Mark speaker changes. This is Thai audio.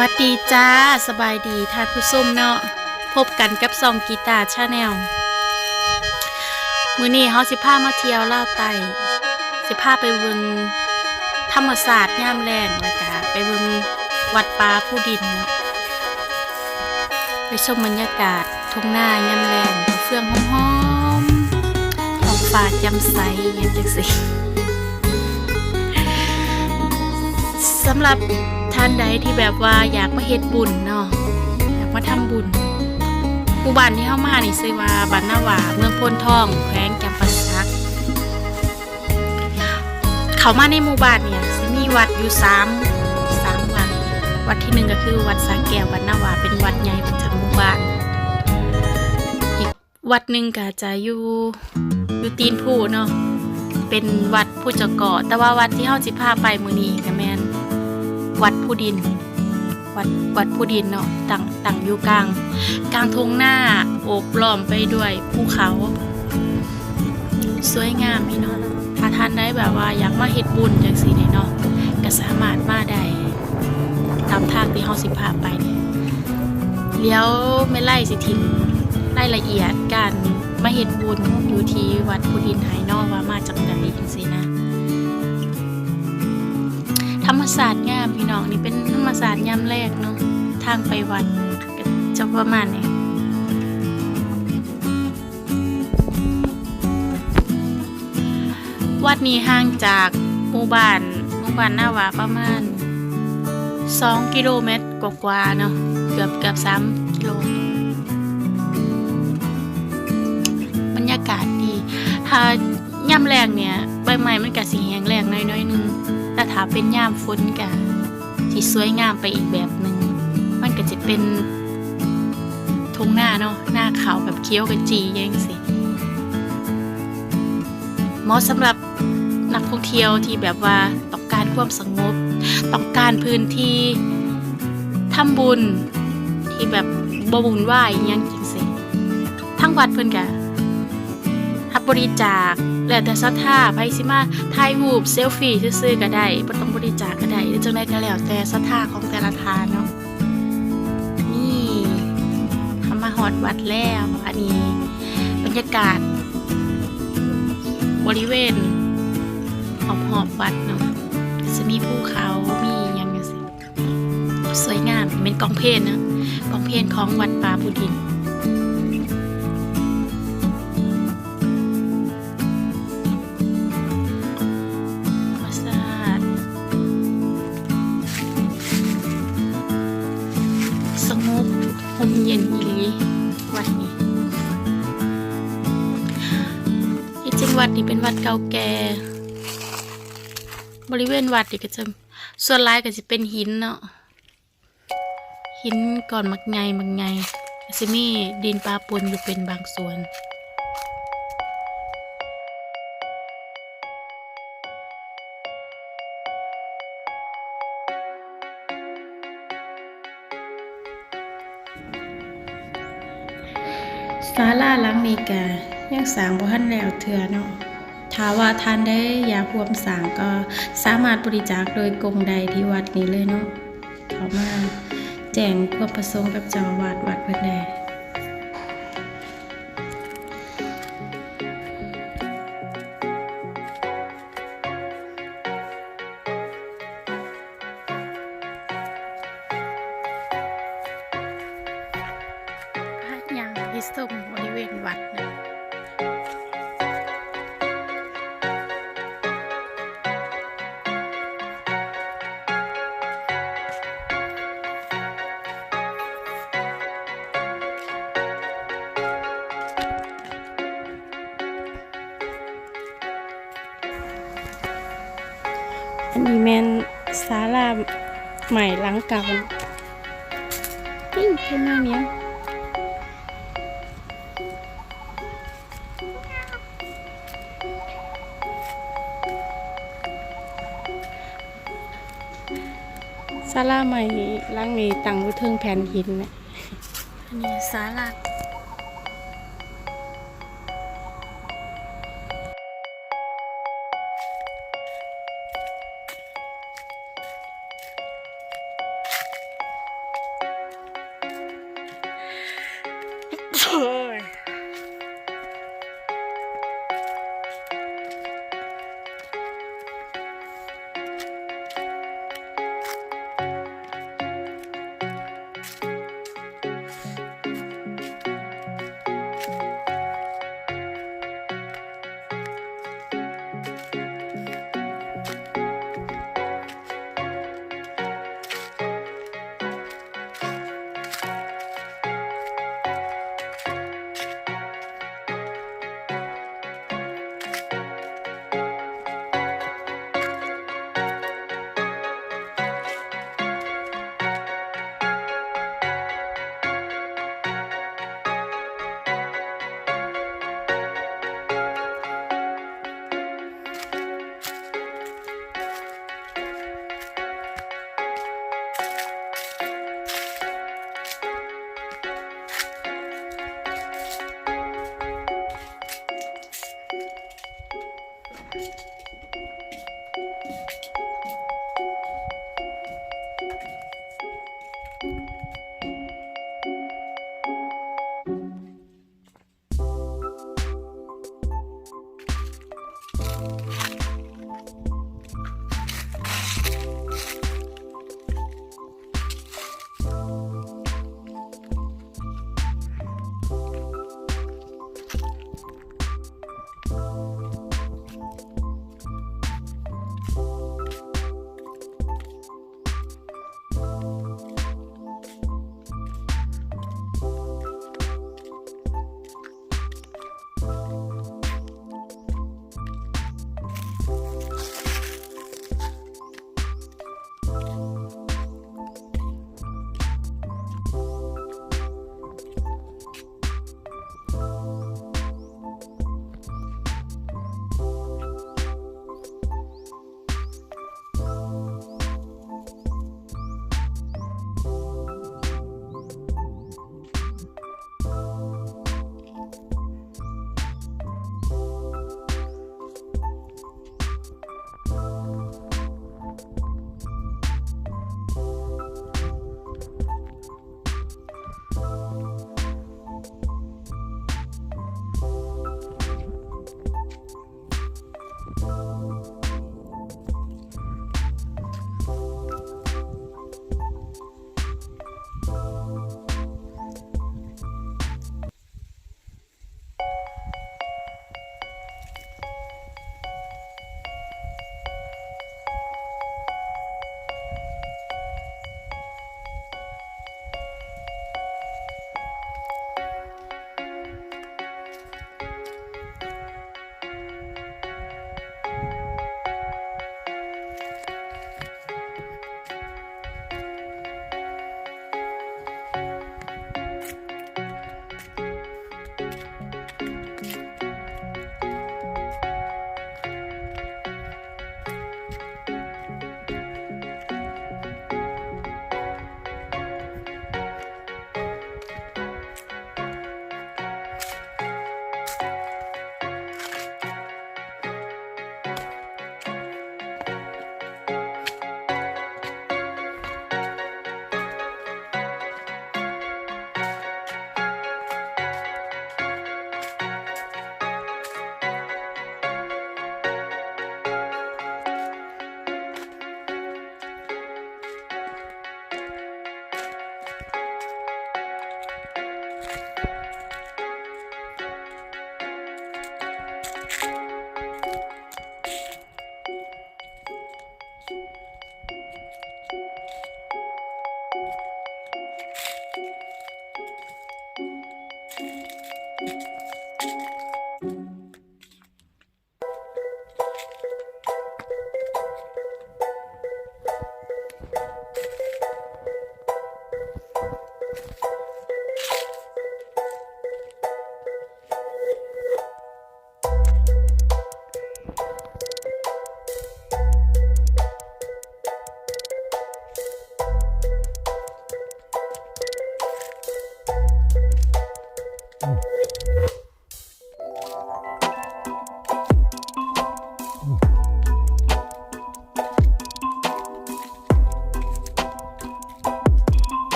Speaker 1: วัสดีจ้าสบายดีท่านผู้ชมเนาะพบกันกับซองกีตาร์ชาแนลมื้อนี้เฮาสิพามาเที่ยวลาวใต้สิพาไปเบิ่งธรรมศาสตร์ยามแล้งแล้วก็ไปเบิ่งวัดป่าผู้ดินเนาะไปชมบรรยากาศทุ่งนายามแล้งเฟื่องหอมๆท้องฟ้าแจ่มใสอย่างจังซี่สำหรับท่านใดที่แบบว่าอยากมาเฮ็ดบุญเนาะอยากมาทำบุญหมู่บ้านที่เข้ามานี่ชื่อว่าบ้านนาหวาเมืองโพนทองแขวงจำปาสักเข้ามาในหมู่บ้านเนี่ยสิมีวัดอยู่3วัดวัดที่1ก็คือวัดสาแก้วบ้านนาหวาเป็นวัดใหญ่ประจำหมู่บ้านอีกวัดหนึ่งก็จะอยู่ตีนผู้เนาะเป็นวัดผู้เจ้าเกาะแต่ว่าวัดที่เฮาสิพาไปมื้อนี้ก็แม่นวัดผู้ดินวัดผู้ดินเนาะตั้งอยู่กลางทุ่งนาโอบล้อมไปด้วยภูเขาสวยงามพี่น้องถ้าท่านได้แบบว่าอยากมาเฮ็ดบุญจังซี่เนาะก็สามารถมาได้ตามทางที่เฮาสิพาไปเลี้ยวไม่ไล่สิทิมรายละเอียดการมาเฮ็ดบุญอยู่ที่วัดผู้ดินไหเนาะว่ามาจากไหนจังซี่นะธรรมศาสตร์งามพี่น้องนี่เป็นธรรมศาสตร์ยามแรกเนาะทางไปวัดจะประมาณนี้วัดนี้ห่างจากหมู่บ้านนาหวาประมาณ2 กิโลเมตรกว่าๆเนาะเกือบ3 กิโลบรรยากาศดีถ้ายามแรงเนี่ยใบไม้มันก็สิแห้งแล้งน้อยๆนึงแต่ถ้าเป็นยามฝนก็สิสวยงามไปอีกแบบนึงมันก็จะเป็นทุ่งนาเนาะหน้าเขาแบบเขียวกระจีอย่างสิเหมาะสำหรับนักท่องเที่ยวที่แบบว่าต้องการความสงบต้องการพื้นที่ทำบุญที่แบบบ่วุ่นวายอย่างจังซี่ทั้งวัดเพิ่นก็รับบริจาคแล้วแต่ศรัทธาไผสิมาถ่ายรูปเซลฟี่ซื่อๆก็ได้บ่ต้องบริจาคก็ได้หรือจังได๋ก็แล้วแต่ศรัทธาของแต่ละทานเนาะนี่ทำมาฮอดวัดแล้วอันนี้บรรยากาศบริเวณรอบวัดเนาะจะมีภูเขามีหยังจังซี่สวยงามเป็นกองเพลนะกองเพลของวัดป่าผู้ดินสงบลมเย็นอีหลีวัดนี้ที่จริงวัดนี้เป็นวัดเก่าแก่บริเวณวัดนี่ก็จะส่วนหลายก็จะเป็นหินเนาะหินก่อนมักไงจะมีดินปะปนอยู่เป็นบางส่วนศาลาหลังนี้ก็ยังสร้างบ่ทันแล้วเทื่อเนาะถ้าว่าท่านได้อยากร่วมสร้างก็สามารถบริจาคโดยกงใดที่วัดนี้เลยเนาะเข้ามาแจ้งความประสงค์กับเจ้าอาวาสวัดเพิ่นได้อย่างที่ส้มบริเวณวัดนะอันนี้แม่นศาลาใหม่หลังเก่านี่เป็นหน้าเนี้ยศาลาใหม่หลังนี้ตั้งอยู่เทิงแผ่นหินนะอันนี้ศาลา